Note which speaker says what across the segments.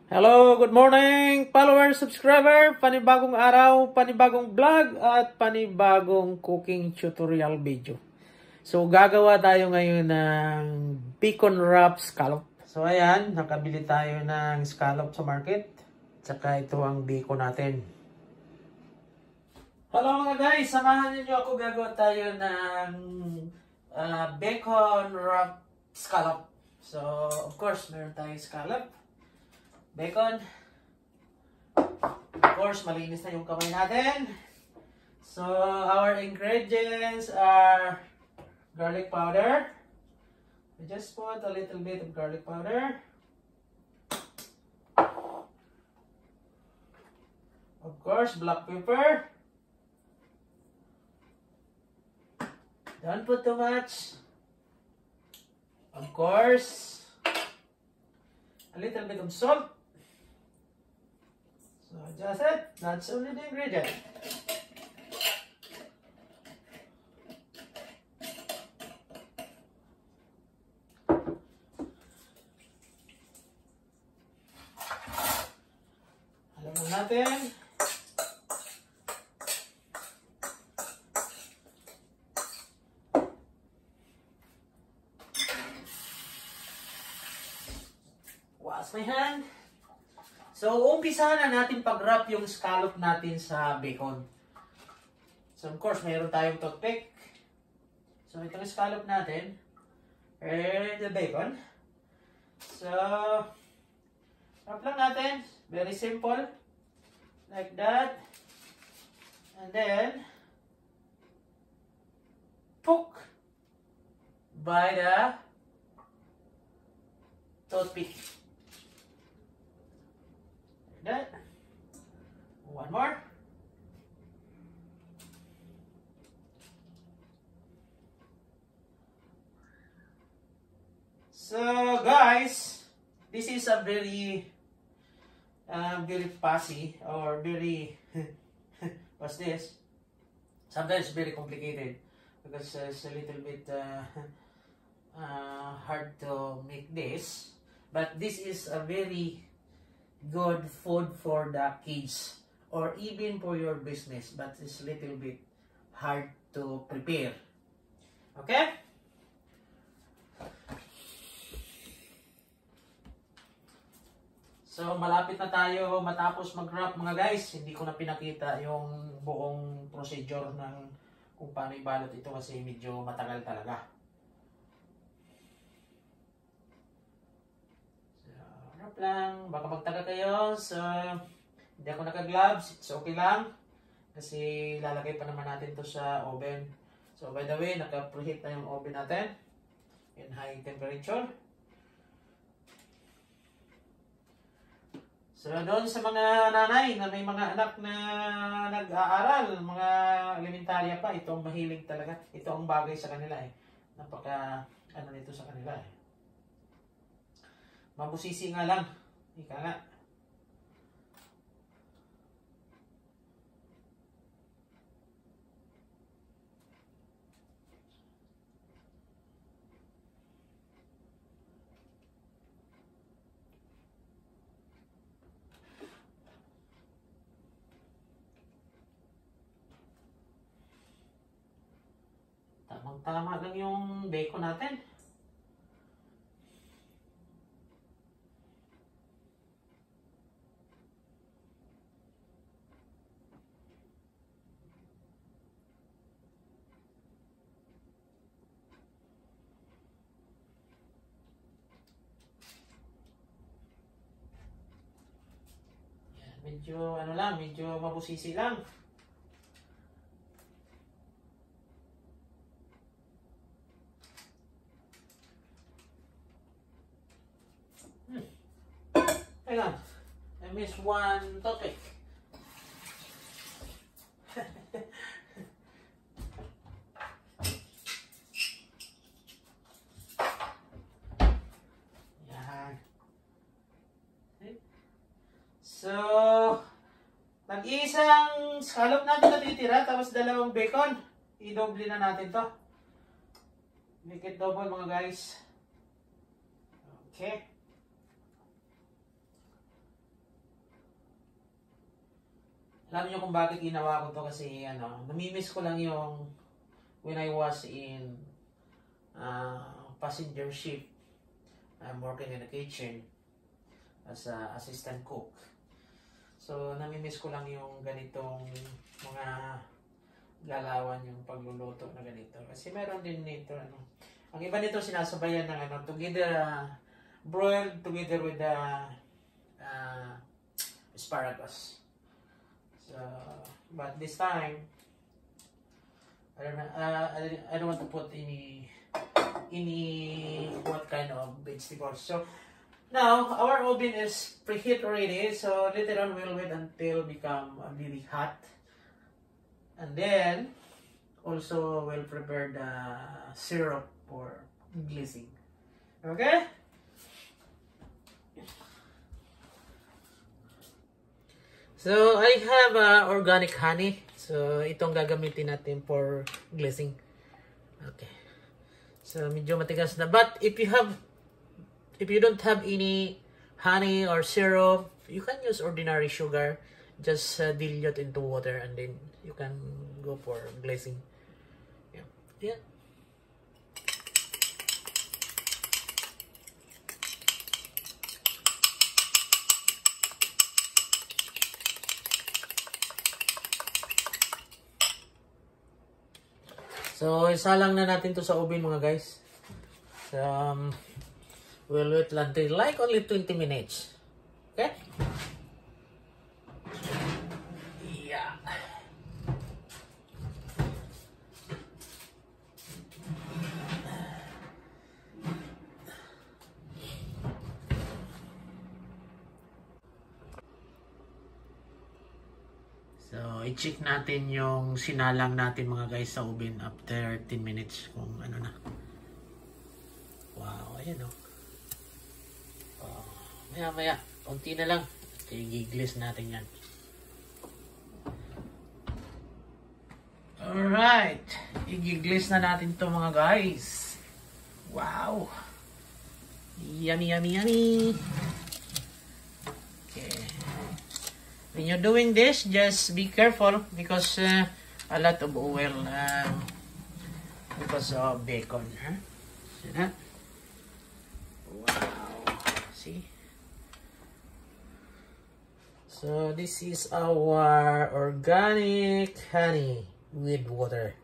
Speaker 1: Hello, good morning, follower, subscriber, panibagong araw, panibagong vlog, at panibagong cooking tutorial video. So, gagawa tayo ngayon ng bacon wrap scallop. So, ayan, nakabili tayo ng scallop sa market. Tsaka ito ang bacon natin. Hello mga guys, samahan niyo ako, gagawa tayo ng bacon wrap scallop. So, of course, meron tayong scallop. Bacon. Of course, malinis na yung kamay natin. So, our ingredients are garlic powder. We just put a little bit of garlic powder. Of course, black pepper. Don't put too much. Of course, a little bit of salt. So just it, that's only the ingredient. Alam mo natin. Wash my hand. So, umpisahan na natin pag-wrap yung scallop natin sa bacon. So, of course, mayroon tayong toothpick. So, ito yung scallop natin. And the bacon. So, wrap lang natin. Very simple. Like that. And then, poke by the toothpick. That. One more. So guys, this is a very fussy or very what's this? Sometimes very complicated because it's a little bit hard to make this, but this is a very good food for the kids or even for your business, but it's a little bit hard to prepare. Okay? So, malapit na tayo matapos mag-wrap mga guys. Hindi ko na pinakita yung buong procedure ng kung paano ibalot ito kasi medyo matagal talaga. Lang, baka magtaga kayo. So, hindi ako naka-gloves. It's okay lang. Kasi lalagay pa naman natin to sa oven. So, by the way, naka-preheat na yung oven natin. In high temperature. So, doon sa mga nanay na may mga anak na nag-aaral, mga elementarya pa, ito ang mahilig talaga. Ito ang bagay sa kanila eh. Napaka, ano nito sa kanila eh. Mabusisi nga lang. Ika nga. Tamang-tama lang yung bacon natin. Medyo ano lang, medyo mabusisi lang. Hang on. I missed one topic. So, nag-iisang scallop natin natitira, tapos dalawang bacon. I-double na natin to. Make it double mga guys. Okay. Alam niyo kung bakit ginawa ko to kasi namimiss ko lang yung when I was in passenger ship. I'm working in the kitchen as a assistant cook. So namimiss ko lang yung ganitong mga galawan, yung pagluluto na ganito. Kasi meron din nito ang iba nito sinasabayan ng together broiled together with the asparagus. So, but this time, I don't want to put any what kind of vegetables. So now our oven is preheat already. So later on we'll wait until become really hot, and then also we'll prepare the syrup for glazing. Okay. So, I have organic honey. So, itong gagamitin natin for glazing. Okay. So, medyo matigas na. But, if you don't have any honey or syrup, you can use ordinary sugar. Just dilute into water and then you can go for glazing. Yeah. So, isalang na natin to sa oven mga guys. So, we'll wait until like only 20 minutes. Okay? Yeah. So, i-check natin yung sinalang natin mga guys sa oven after 10 minutes kung ano na. Wow, ayan o. Maya, konti na lang. I-glaze natin yan. Alright. I-glaze na natin to mga guys. Wow. Yummy, yummy, yummy. When you're doing this, just be careful because a lot of oil because of bacon. Huh? See that? Wow. See? So this is our organic honey with water.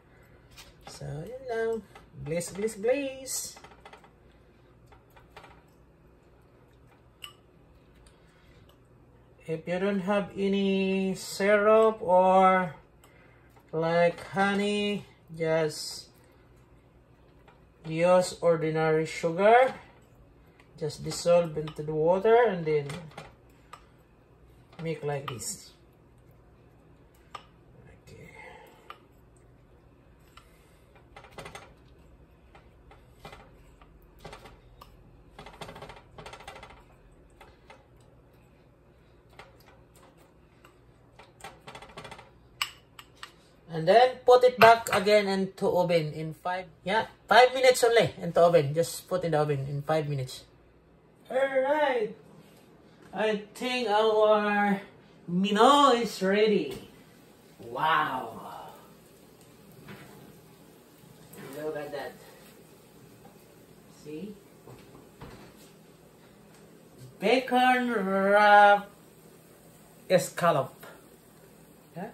Speaker 1: So yun lang. Glaze, glaze, glaze. If you don't have any syrup or like honey, just use ordinary sugar. Just dissolve into the water and then make like this. Okay. And then put it back again into oven in 5 minutes only into oven. Just put in the oven in 5 minutes. Alright. I think our Mino is ready. Wow. Look at that. See? Bacon wrap escallop. Yeah?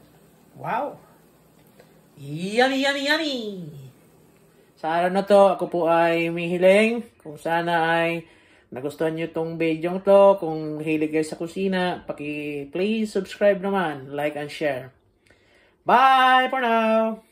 Speaker 1: Wow. Yummy, yummy, yummy! Sa araw na to, ako po ay humihiling kung sana ay nagustuhan nyo itong video to. Kung hilig kayo sa kusina, please subscribe naman, like and share. Bye for now!